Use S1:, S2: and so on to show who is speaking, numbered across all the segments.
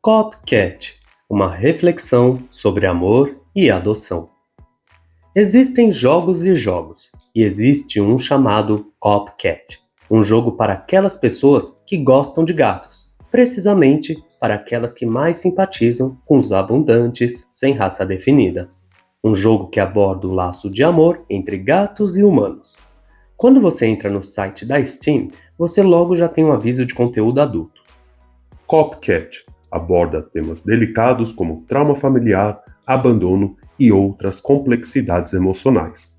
S1: Copycat, uma reflexão sobre amor e adoção. Existem jogos e jogos, e existe um chamado Copycat, um jogo para aquelas pessoas que gostam de gatos, precisamente para aquelas que mais simpatizam com os abundantes sem raça definida. Um jogo que aborda o laço de amor entre gatos e humanos. Quando você entra no site da Steam, você logo já tem um aviso de conteúdo adulto.
S2: Copycat aborda temas delicados como trauma familiar, abandono e outras complexidades emocionais.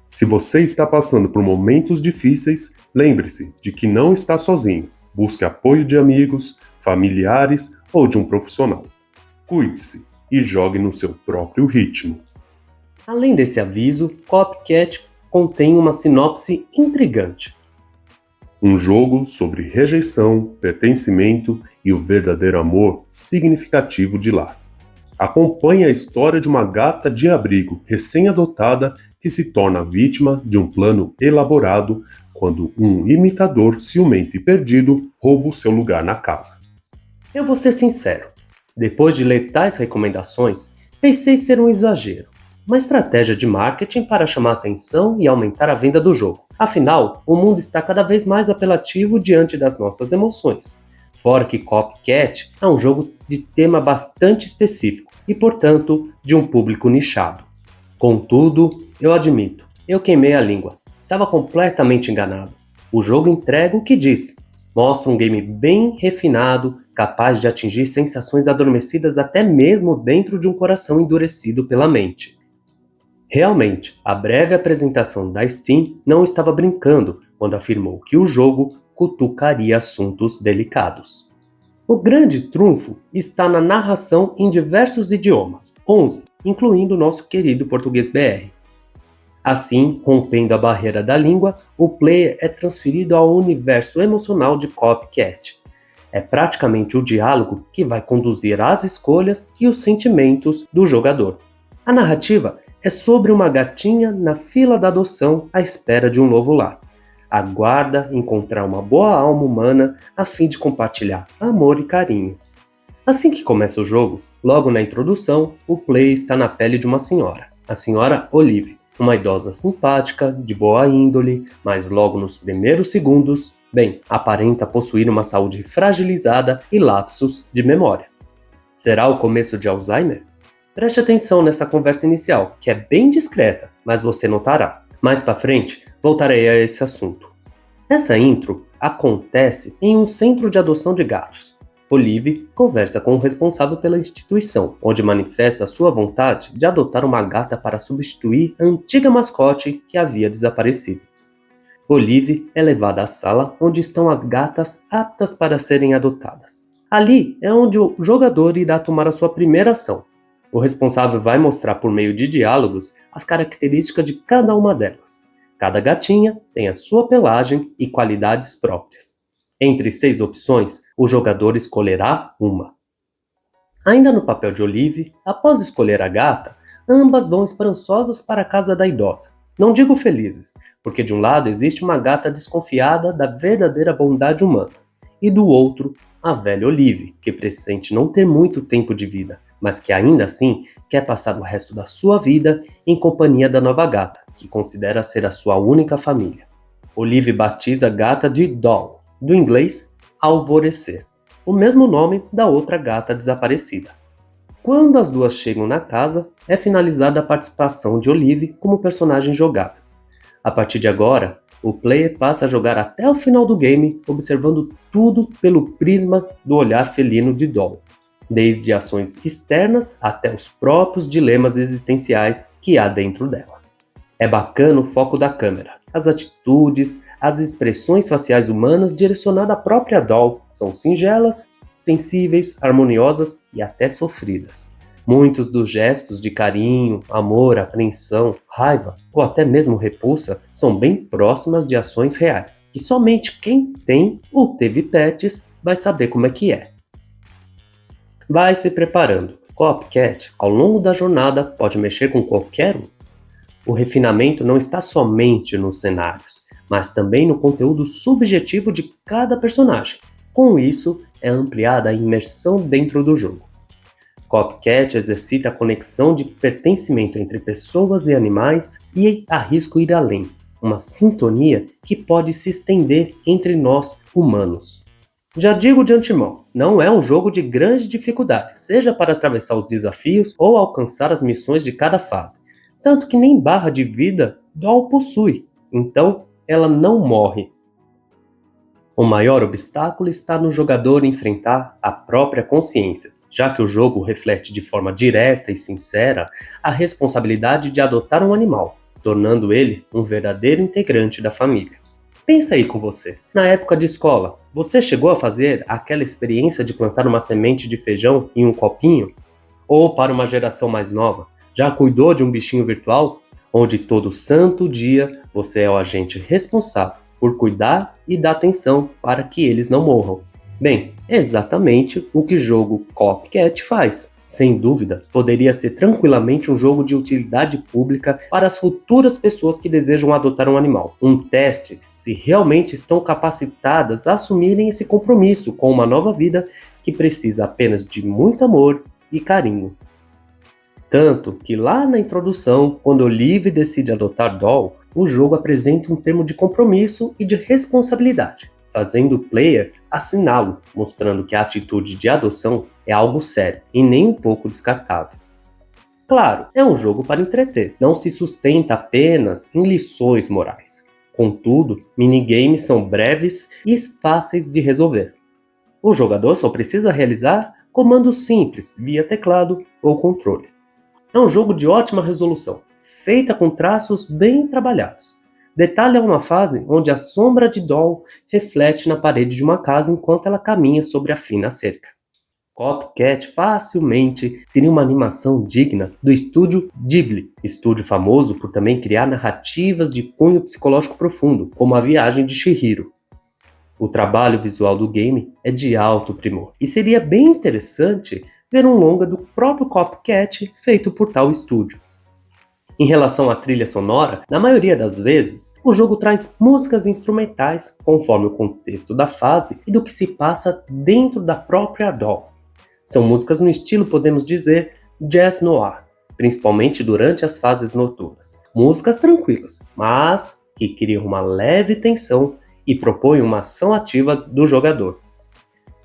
S2: Se você está passando por momentos difíceis, lembre-se de que não está sozinho. Busque apoio de amigos, familiares ou de um profissional. Cuide-se e jogue no seu próprio ritmo.
S1: Além desse aviso, Copycat contém uma sinopse intrigante.
S2: Um jogo sobre rejeição, pertencimento e o verdadeiro amor significativo de lar. Acompanhe a história de uma gata de abrigo recém-adotada que se torna vítima de um plano elaborado quando um imitador ciumento e perdido rouba o seu lugar na casa.
S1: Eu vou ser sincero, depois de ler tais recomendações, pensei ser um exagero, uma estratégia de marketing para chamar atenção e aumentar a venda do jogo. Afinal, o mundo está cada vez mais apelativo diante das nossas emoções. Fora que Copycat é um jogo de tema bastante específico e, portanto, de um público nichado. Contudo, eu admito, eu queimei a língua. Estava completamente enganado. O jogo entrega o que diz. Mostra um game bem refinado, capaz de atingir sensações adormecidas até mesmo dentro de um coração endurecido pela mente. Realmente, a breve apresentação da Steam não estava brincando quando afirmou que o jogo cutucaria assuntos delicados. O grande trunfo está na narração em diversos idiomas, 11, incluindo o nosso querido português BR. Assim, rompendo a barreira da língua, o player é transferido ao universo emocional de Copycat. É praticamente o diálogo que vai conduzir às escolhas e os sentimentos do jogador. A narrativa é sobre uma gatinha na fila da adoção à espera de um novo lar. Aguarda encontrar uma boa alma humana a fim de compartilhar amor e carinho. Assim que começa o jogo, logo na introdução, o player está na pele de uma senhora, a senhora Olive, uma idosa simpática, de boa índole, mas logo nos primeiros segundos, aparenta possuir uma saúde fragilizada e lapsos de memória. Será o começo de Alzheimer? Preste atenção nessa conversa inicial, que é bem discreta, mas você notará. Mais pra frente, voltarei a esse assunto. Essa intro acontece em um centro de adoção de gatos. Olive conversa com o responsável pela instituição, onde manifesta sua vontade de adotar uma gata para substituir a antiga mascote que havia desaparecido. Olive é levada à sala onde estão as gatas aptas para serem adotadas. Ali é onde o jogador irá tomar a sua primeira ação. O responsável vai mostrar por meio de diálogos as características de cada uma delas. Cada gatinha tem a sua pelagem e qualidades próprias. Entre 6 opções, o jogador escolherá uma. Ainda no papel de Olive, após escolher a gata, ambas vão esperançosas para a casa da idosa. Não digo felizes, porque de um lado existe uma gata desconfiada da verdadeira bondade humana, e do outro, a velha Olive, que pressente não ter muito tempo de vida, mas que ainda assim quer passar o resto da sua vida em companhia da nova gata, que considera ser a sua única família. Olive batiza a gata de Doll, do inglês alvorecer, o mesmo nome da outra gata desaparecida. Quando as duas chegam na casa, é finalizada a participação de Olive como personagem jogável. A partir de agora, o player passa a jogar até o final do game, observando tudo pelo prisma do olhar felino de Doll, desde ações externas até os próprios dilemas existenciais que há dentro dela. É bacana o foco da câmera. As atitudes, as expressões faciais humanas direcionadas à própria Doll são singelas, sensíveis, harmoniosas e até sofridas. Muitos dos gestos de carinho, amor, apreensão, raiva ou até mesmo repulsa são bem próximas de ações reais, que somente quem tem ou teve pets vai saber como é que é. Vai se preparando. Copycat, ao longo da jornada, pode mexer com qualquer um. O refinamento não está somente nos cenários, mas também no conteúdo subjetivo de cada personagem. Com isso, é ampliada a imersão dentro do jogo. Copycat exercita a conexão de pertencimento entre pessoas e animais e arrisca ir além, uma sintonia que pode se estender entre nós, humanos. Já digo de antemão, não é um jogo de grande dificuldade, seja para atravessar os desafios ou alcançar as missões de cada fase, tanto que nem barra de vida Doll possui, então ela não morre. O maior obstáculo está no jogador enfrentar a própria consciência, já que o jogo reflete de forma direta e sincera a responsabilidade de adotar um animal, tornando ele um verdadeiro integrante da família. Pensa aí com você. Na época de escola, você chegou a fazer aquela experiência de plantar uma semente de feijão em um copinho? Ou para uma geração mais nova, já cuidou de um bichinho virtual? Onde todo santo dia você é o agente responsável por cuidar e dar atenção para que eles não morram. Bem, é exatamente o que o jogo Copycat faz. Sem dúvida, poderia ser tranquilamente um jogo de utilidade pública para as futuras pessoas que desejam adotar um animal. Um teste se realmente estão capacitadas a assumirem esse compromisso com uma nova vida que precisa apenas de muito amor e carinho. Tanto que lá na introdução, quando Olive decide adotar Doll, o jogo apresenta um termo de compromisso e de responsabilidade, fazendo o player assiná-lo, mostrando que a atitude de adoção é algo sério e nem um pouco descartável. Claro, é um jogo para entreter, não se sustenta apenas em lições morais. Contudo, minigames são breves e fáceis de resolver. O jogador só precisa realizar comandos simples via teclado ou controle. É um jogo de ótima resolução, feita com traços bem trabalhados. Detalhe é uma fase onde a sombra de Doll reflete na parede de uma casa enquanto ela caminha sobre a fina cerca. Copycat facilmente seria uma animação digna do estúdio Ghibli, estúdio famoso por também criar narrativas de cunho psicológico profundo, como A Viagem de Chihiro. O trabalho visual do game é de alto primor, e seria bem interessante ver um longa do próprio Copycat feito por tal estúdio. Em relação à trilha sonora, na maioria das vezes, o jogo traz músicas instrumentais conforme o contexto da fase e do que se passa dentro da própria Doll. São músicas no estilo, podemos dizer, jazz noir, principalmente durante as fases noturnas. Músicas tranquilas, mas que criam uma leve tensão e propõem uma ação ativa do jogador.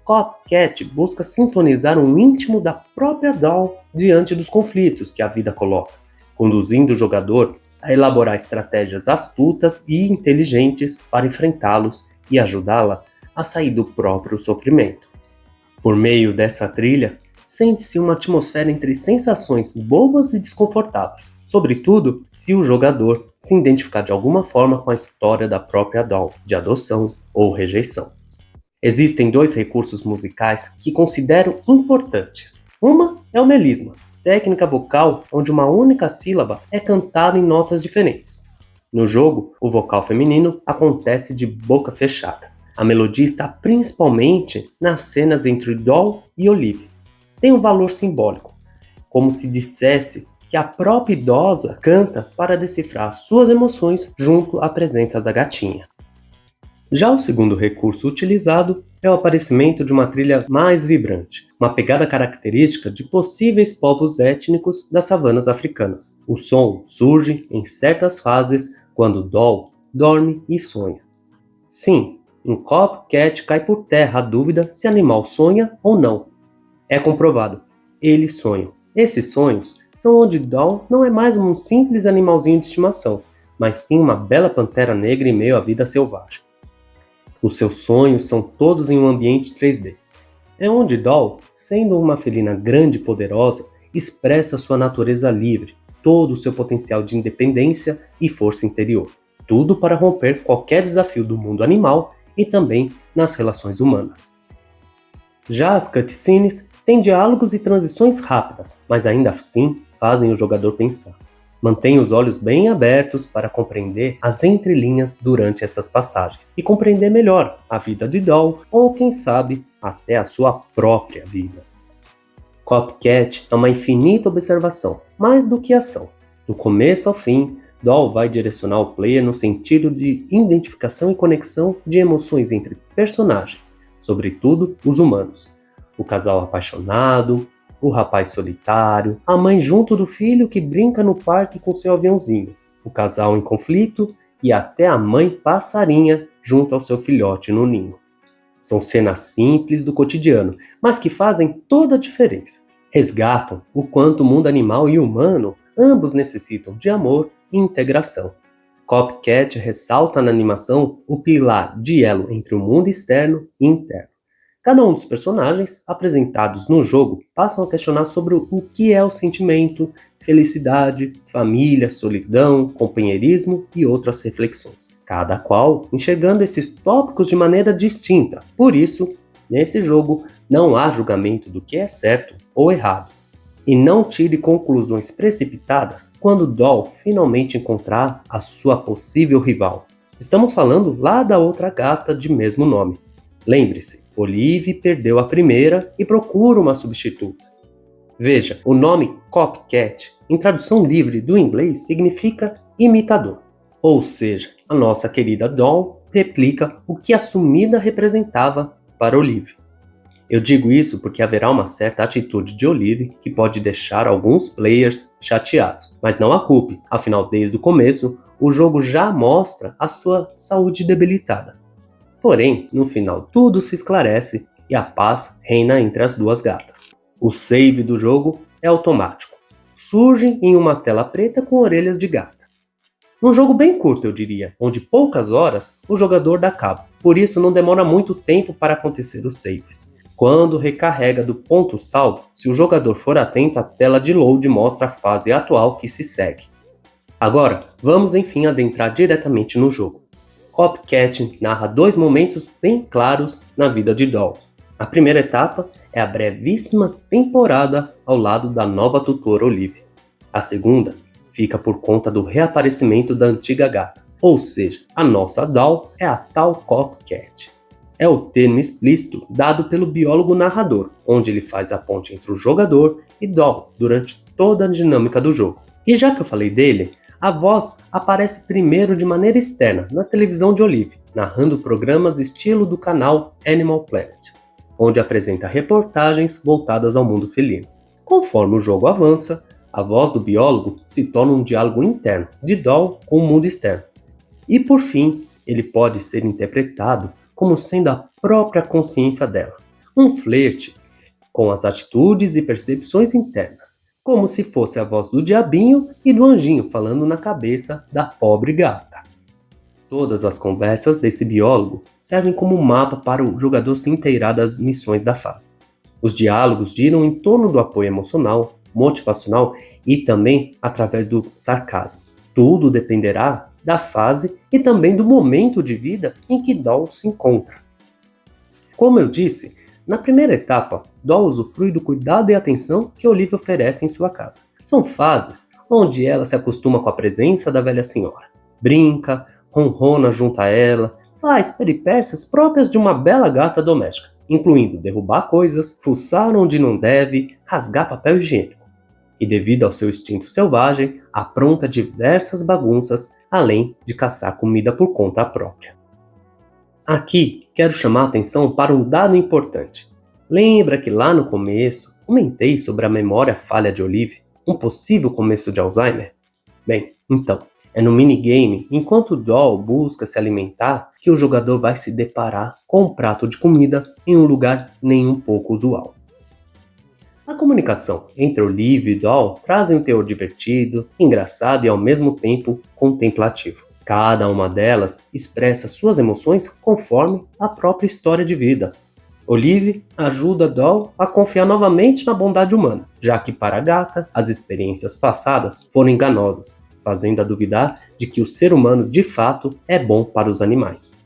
S1: Copycat busca sintonizar o íntimo da própria Doll diante dos conflitos que a vida coloca, conduzindo o jogador a elaborar estratégias astutas e inteligentes para enfrentá-los e ajudá-la a sair do próprio sofrimento. Por meio dessa trilha, sente-se uma atmosfera entre sensações bobas e desconfortáveis, sobretudo se o jogador se identificar de alguma forma com a história da própria Doll, de adoção ou rejeição. Existem dois recursos musicais que considero importantes. Uma é o melisma, técnica vocal onde uma única sílaba é cantada em notas diferentes. No jogo, o vocal feminino acontece de boca fechada. A melodia está principalmente nas cenas entre Doll e Olive. Tem um valor simbólico, como se dissesse que a própria idosa canta para decifrar suas emoções junto à presença da gatinha. Já o segundo recurso utilizado é o aparecimento de uma trilha mais vibrante, uma pegada característica de possíveis povos étnicos das savanas africanas. O som surge em certas fases quando Doll dorme e sonha. Sim, em Copycat cai por terra a dúvida se animal sonha ou não. É comprovado, eles sonham. Esses sonhos são onde Doll não é mais um simples animalzinho de estimação, mas sim uma bela pantera negra em meio à vida selvagem. Os seus sonhos são todos em um ambiente 3D. É onde Doll, sendo uma felina grande e poderosa, expressa sua natureza livre, todo o seu potencial de independência e força interior. Tudo para romper qualquer desafio do mundo animal e também nas relações humanas. Já as cutscenes têm diálogos e transições rápidas, mas ainda assim fazem o jogador pensar. Mantenha os olhos bem abertos para compreender as entrelinhas durante essas passagens e compreender melhor a vida de Doll ou, quem sabe, até a sua própria vida. Copycat é uma infinita observação, mais do que ação. Do começo ao fim, Doll vai direcionar o player no sentido de identificação e conexão de emoções entre personagens, sobretudo os humanos. O casal apaixonado, o rapaz solitário, a mãe junto do filho que brinca no parque com seu aviãozinho, o casal em conflito e até a mãe passarinha junto ao seu filhote no ninho. São cenas simples do cotidiano, mas que fazem toda a diferença. Resgatam o quanto o mundo animal e humano ambos necessitam de amor e integração. Copycat ressalta na animação o pilar de elo entre o mundo externo e interno. Cada um dos personagens apresentados no jogo passam a questionar sobre o que é o sentimento, felicidade, família, solidão, companheirismo e outras reflexões. Cada qual enxergando esses tópicos de maneira distinta. Por isso, nesse jogo, não há julgamento do que é certo ou errado. E não tire conclusões precipitadas quando Doll finalmente encontrar a sua possível rival. Estamos falando lá da outra gata de mesmo nome. Lembre-se, Olive perdeu a primeira e procura uma substituta. Veja, o nome Copycat, em tradução livre do inglês, significa imitador. Ou seja, a nossa querida Doll replica o que a sumida representava para Olive. Eu digo isso porque haverá uma certa atitude de Olive que pode deixar alguns players chateados. Mas não a culpe, afinal desde o começo, o jogo já mostra a sua saúde debilitada. Porém, no final tudo se esclarece e a paz reina entre as duas gatas. O save do jogo é automático. Surge em uma tela preta com orelhas de gata. Um jogo bem curto, eu diria, onde poucas horas o jogador dá cabo. Por isso não demora muito tempo para acontecer os saves. Quando recarrega do ponto salvo, se o jogador for atento, a tela de load mostra a fase atual que se segue. Agora, vamos enfim adentrar diretamente no jogo. Copycat narra dois momentos bem claros na vida de Doll. A primeira etapa é a brevíssima temporada ao lado da nova tutora Olive. A segunda fica por conta do reaparecimento da antiga gata, ou seja, a nossa Doll é a tal Copycat. É o termo explícito dado pelo biólogo narrador, onde ele faz a ponte entre o jogador e Doll durante toda a dinâmica do jogo. E já que eu falei dele, a voz aparece primeiro de maneira externa na televisão de Olive, narrando programas estilo do canal Animal Planet, onde apresenta reportagens voltadas ao mundo felino. Conforme o jogo avança, a voz do biólogo se torna um diálogo interno de Doll com o mundo externo. E por fim, ele pode ser interpretado como sendo a própria consciência dela, um flerte com as atitudes e percepções internas, como se fosse a voz do diabinho e do anjinho falando na cabeça da pobre gata. Todas as conversas desse biólogo servem como mapa para o jogador se inteirar das missões da fase. Os diálogos giram em torno do apoio emocional, motivacional e também através do sarcasmo. Tudo dependerá da fase e também do momento de vida em que Doll se encontra. Como eu disse, na primeira etapa, Doll usufrui do cuidado e atenção que Olive oferece em sua casa. São fases onde ela se acostuma com a presença da velha senhora. Brinca, ronrona junto a ela, faz peripécias próprias de uma bela gata doméstica, incluindo derrubar coisas, fuçar onde não deve, rasgar papel higiênico. E devido ao seu instinto selvagem, apronta diversas bagunças, além de caçar comida por conta própria. Aqui quero chamar a atenção para um dado importante. Lembra que lá no começo comentei sobre a memória falha de Olive, um possível começo de Alzheimer? Bem, então, é no minigame, enquanto Doll busca se alimentar, que o jogador vai se deparar com um prato de comida em um lugar nem um pouco usual. A comunicação entre Olive e Doll trazem um teor divertido, engraçado e ao mesmo tempo contemplativo. Cada uma delas expressa suas emoções conforme a própria história de vida. Olive ajuda Doll a confiar novamente na bondade humana, já que para a gata as experiências passadas foram enganosas, fazendo-a duvidar de que o ser humano de fato é bom para os animais.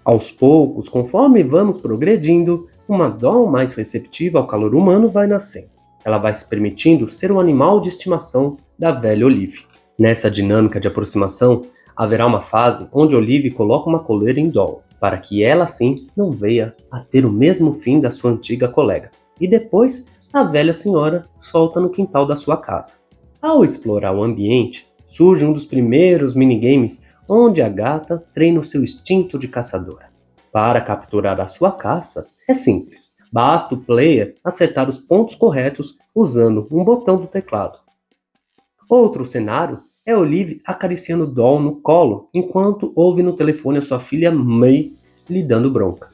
S1: Aos poucos, conforme vamos progredindo, uma Doll mais receptiva ao calor humano vai nascendo. Ela vai se permitindo ser um animal de estimação da velha Olive. Nessa dinâmica de aproximação, haverá uma fase onde Olive coloca uma coleira em Doll, para que ela assim não venha a ter o mesmo fim da sua antiga colega. E depois, a velha senhora solta no quintal da sua casa. Ao explorar o ambiente, surge um dos primeiros minigames onde a gata treina o seu instinto de caçadora. Para capturar a sua caça, É simples, basta o player acertar os pontos corretos usando um botão do teclado. Outro cenário é Olive acariciando Doll no colo enquanto ouve no telefone a sua filha May lhe dando bronca.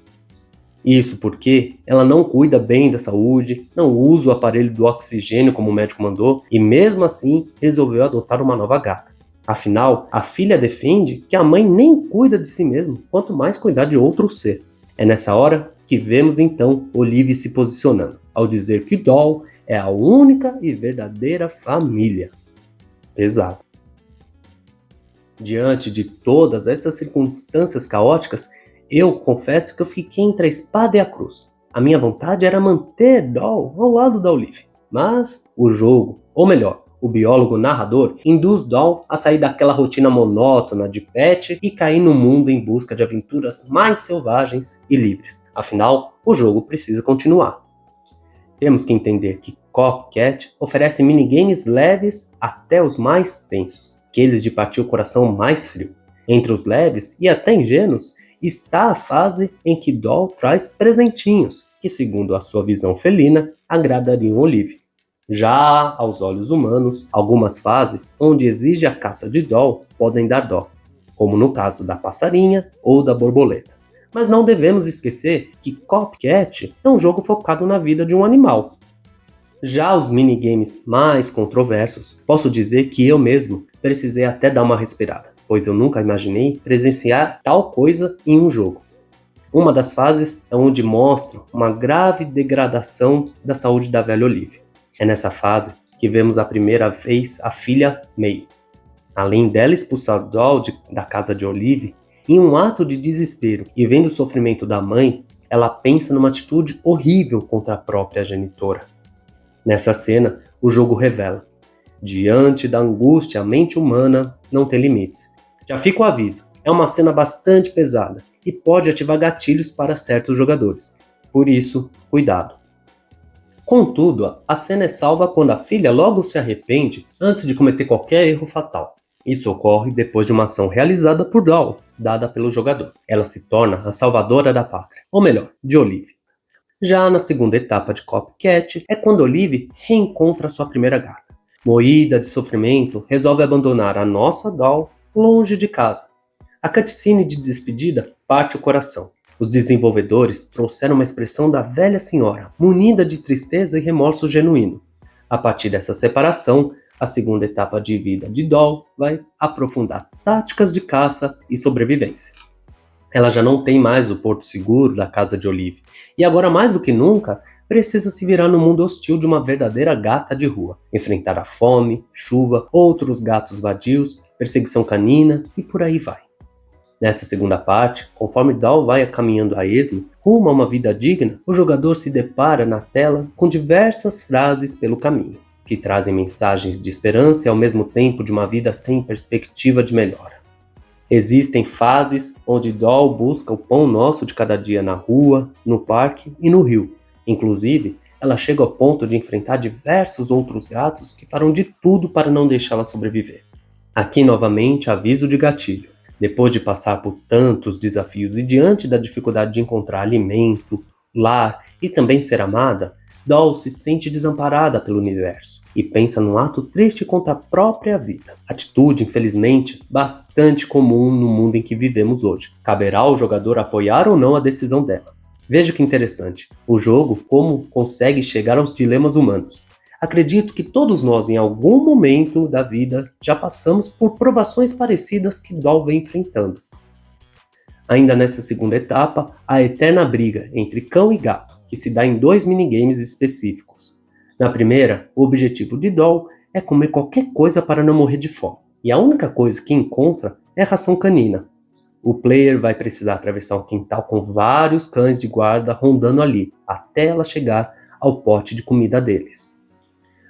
S1: Isso porque ela não cuida bem da saúde, não usa o aparelho do oxigênio como o médico mandou e mesmo assim resolveu adotar uma nova gata. Afinal, a filha defende que a mãe nem cuida de si mesma, quanto mais cuidar de outro ser. É nessa hora que vemos então Olive se posicionando, ao dizer que Doll é a única e verdadeira família. Pesado. Diante de todas essas circunstâncias caóticas, eu confesso que eu fiquei entre a espada e a cruz. A minha vontade era manter Doll ao lado da Olive, mas o jogo, ou melhor, o biólogo narrador, induz Doll a sair daquela rotina monótona de pet e cair no mundo em busca de aventuras mais selvagens e livres. Afinal, o jogo precisa continuar. Temos que entender que Copycat oferece minigames leves até os mais tensos, aqueles de partir o coração mais frio. Entre os leves e até ingênuos está a fase em que Doll traz presentinhos, que segundo a sua visão felina, agradariam Olive. Já aos olhos humanos, algumas fases onde exige a caça de Doll podem dar dó, como no caso da passarinha ou da borboleta. Mas não devemos esquecer que Copycat é um jogo focado na vida de um animal. Já os minigames mais controversos, posso dizer que eu mesmo precisei até dar uma respirada, pois eu nunca imaginei presenciar tal coisa em um jogo. Uma das fases é onde mostra uma grave degradação da saúde da velha Olive. É nessa fase que vemos a primeira vez a filha May. Além dela expulsar Doll da casa de Olive, em um ato de desespero e vendo o sofrimento da mãe, ela pensa numa atitude horrível contra a própria genitora. Nessa cena, o jogo revela: diante da angústia, a mente humana não tem limites. Já fica o aviso, é uma cena bastante pesada e pode ativar gatilhos para certos jogadores. Por isso, cuidado. Contudo, a cena é salva quando a filha logo se arrepende antes de cometer qualquer erro fatal. Isso ocorre depois de uma ação realizada por Doll, dada pelo jogador. Ela se torna a salvadora da pátria, ou melhor, de Olive. Já na segunda etapa de Copycat é quando Olive reencontra sua primeira gata. Moída de sofrimento, resolve abandonar a nossa Doll longe de casa. A cutscene de despedida parte o coração. Os desenvolvedores trouxeram uma expressão da velha senhora, munida de tristeza e remorso genuíno. A partir dessa separação, a segunda etapa de vida de Doll vai aprofundar táticas de caça e sobrevivência. Ela já não tem mais o porto seguro da casa de Olive, e agora mais do que nunca, precisa se virar no mundo hostil de uma verdadeira gata de rua, enfrentar a fome, chuva, outros gatos vadios, perseguição canina e por aí vai. Nessa segunda parte, conforme Doll vai caminhando a esmo, rumo a uma vida digna, o jogador se depara na tela com diversas frases pelo caminho, que trazem mensagens de esperança e ao mesmo tempo de uma vida sem perspectiva de melhora. Existem fases onde Doll busca o pão nosso de cada dia na rua, no parque e no rio. Inclusive, ela chega ao ponto de enfrentar diversos outros gatos que farão de tudo para não deixá-la sobreviver. Aqui novamente aviso de gatilho. Depois de passar por tantos desafios e diante da dificuldade de encontrar alimento, lar e também ser amada, Doll se sente desamparada pelo universo e pensa num ato triste contra a própria vida. Atitude, infelizmente, bastante comum no mundo em que vivemos hoje. Caberá ao jogador apoiar ou não a decisão dela. Veja que interessante, o jogo como consegue chegar aos dilemas humanos. Acredito que todos nós, em algum momento da vida, já passamos por provações parecidas que Doll vem enfrentando. Ainda nessa segunda etapa, a eterna briga entre cão e gato, que se dá em 2 minigames específicos. Na primeira, o objetivo de Doll é comer qualquer coisa para não morrer de fome, e a única coisa que encontra é ração canina. O player vai precisar atravessar um quintal com vários cães de guarda rondando ali, até ela chegar ao pote de comida deles.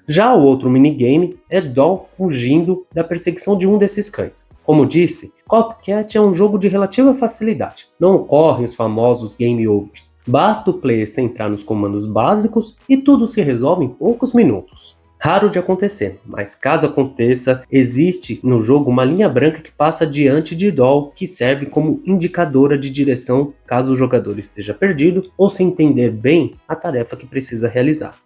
S1: Já o outro minigame é Doll fugindo da perseguição de um desses cães. Como disse, Copycat é um jogo de relativa facilidade. Não ocorrem os famosos game overs. Basta o player centrar nos comandos básicos e tudo se resolve em poucos minutos. Raro de acontecer, mas caso aconteça, existe no jogo uma linha branca que passa diante de Doll, que serve como indicadora de direção caso o jogador esteja perdido ou sem entender bem a tarefa que precisa realizar.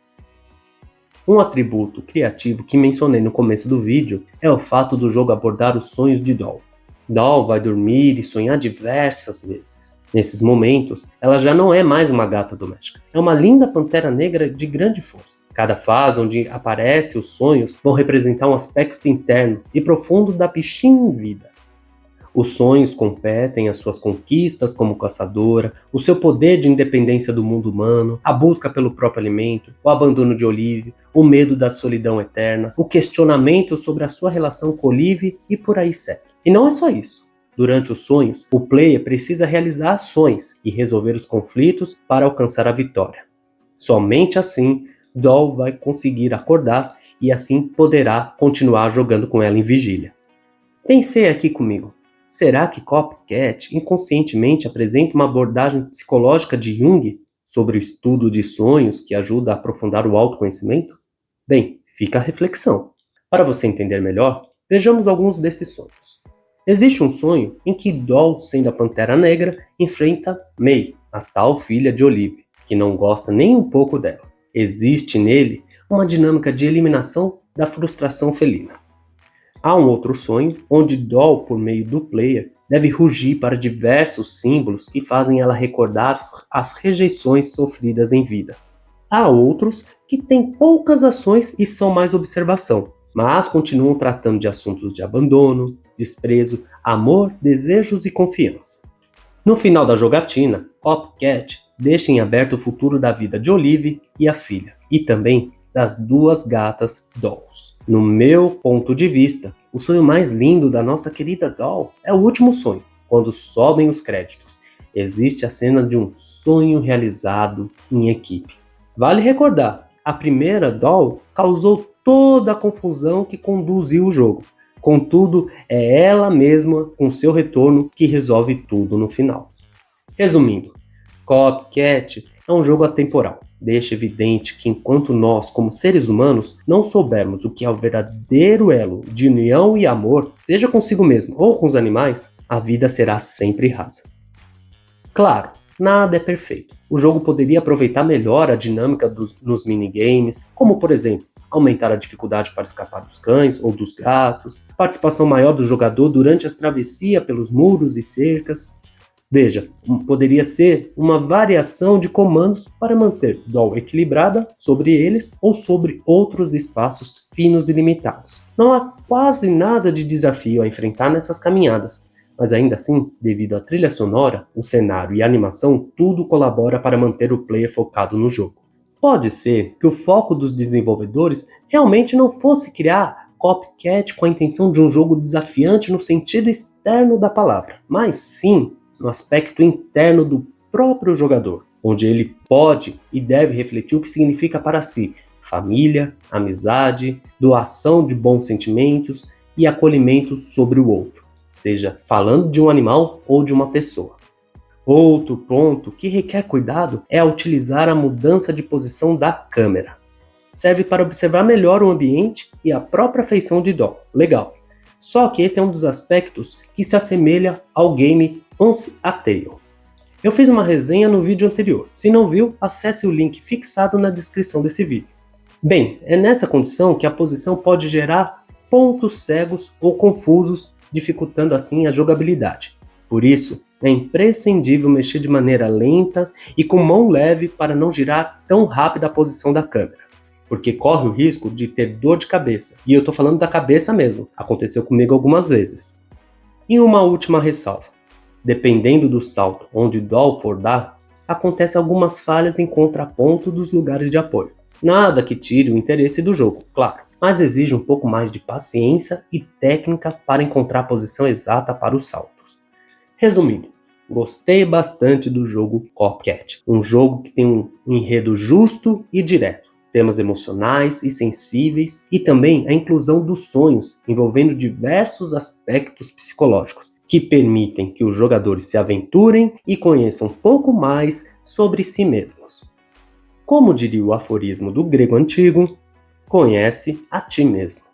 S1: Um atributo criativo que mencionei no começo do vídeo é o fato do jogo abordar os sonhos de Doll. Doll vai dormir e sonhar diversas vezes. Nesses momentos, ela já não é mais uma gata doméstica. É uma linda pantera negra de grande força. Cada fase onde aparece os sonhos vão representar um aspecto interno e profundo da bichinha em vida. Os sonhos competem as suas conquistas como caçadora, o seu poder de independência do mundo humano, a busca pelo próprio alimento, o abandono de Olive, o medo da solidão eterna, o questionamento sobre a sua relação com Olive e por aí segue. E não é só isso. Durante os sonhos, o player precisa realizar ações e resolver os conflitos para alcançar a vitória. Somente assim, Doll vai conseguir acordar e assim poderá continuar jogando com ela em vigília. Pensei aqui comigo. Será que Copycat inconscientemente apresenta uma abordagem psicológica de Jung sobre o estudo de sonhos que ajuda a aprofundar o autoconhecimento? Bem, fica a reflexão. Para você entender melhor, vejamos alguns desses sonhos. Existe um sonho em que Doll, sendo a Pantera Negra, enfrenta May, a tal filha de Olive, que não gosta nem um pouco dela. Existe nele uma dinâmica de eliminação da frustração felina. Há um outro sonho, onde Doll, por meio do player, deve rugir para diversos símbolos que fazem ela recordar as rejeições sofridas em vida. Há outros que têm poucas ações e são mais observação, mas continuam tratando de assuntos de abandono, desprezo, amor, desejos e confiança. No final da jogatina, Copycat deixa em aberto o futuro da vida de Olive e a filha, e também das duas gatas Dolls. No meu ponto de vista, o sonho mais lindo da nossa querida Doll é o último sonho, quando sobem os créditos. Existe a cena de um sonho realizado em equipe. Vale recordar, a primeira Doll causou toda a confusão que conduziu o jogo. Contudo, é ela mesma, com seu retorno, que resolve tudo no final. Resumindo, Copycat é um jogo atemporal. Deixa evidente que enquanto nós, como seres humanos, não soubermos o que é o verdadeiro elo de união e amor, seja consigo mesmo ou com os animais, a vida será sempre rasa. Claro, nada é perfeito. O jogo poderia aproveitar melhor a dinâmica nos minigames, como por exemplo, aumentar a dificuldade para escapar dos cães ou dos gatos, participação maior do jogador durante as travessias pelos muros e cercas. Veja, poderia ser uma variação de comandos para manter Doll equilibrada sobre eles ou sobre outros espaços finos e limitados. Não há quase nada de desafio a enfrentar nessas caminhadas, mas ainda assim, devido à trilha sonora, o cenário e a animação, tudo colabora para manter o player focado no jogo. Pode ser que o foco dos desenvolvedores realmente não fosse criar Copycat com a intenção de um jogo desafiante no sentido externo da palavra, mas sim no aspecto interno do próprio jogador, onde ele pode e deve refletir o que significa para si família, amizade, doação de bons sentimentos e acolhimento sobre o outro, seja falando de um animal ou de uma pessoa. Outro ponto que requer cuidado é a utilizar a mudança de posição da câmera. Serve para observar melhor o ambiente e a própria feição de Doll. Legal. Só que esse é um dos aspectos que se assemelha ao game Once a Tale. Eu fiz uma resenha no vídeo anterior. Se não viu, acesse o link fixado na descrição desse vídeo. Bem, é nessa condição que a posição pode gerar pontos cegos ou confusos, dificultando assim a jogabilidade. Por isso, é imprescindível mexer de maneira lenta e com mão leve para não girar tão rápido a posição da câmera, porque corre o risco de ter dor de cabeça. E eu tô falando da cabeça mesmo, aconteceu comigo algumas vezes. E uma última ressalva. Dependendo do salto onde Doll for dar, acontecem algumas falhas em contraponto dos lugares de apoio. Nada que tire o interesse do jogo, claro, mas exige um pouco mais de paciência e técnica para encontrar a posição exata para os saltos. Resumindo, gostei bastante do jogo Copycat, um jogo que tem um enredo justo e direto, temas emocionais e sensíveis e também a inclusão dos sonhos, envolvendo diversos aspectos psicológicos, que permitem que os jogadores se aventurem e conheçam um pouco mais sobre si mesmos. Como diria o aforismo do grego antigo, conhece a ti mesmo.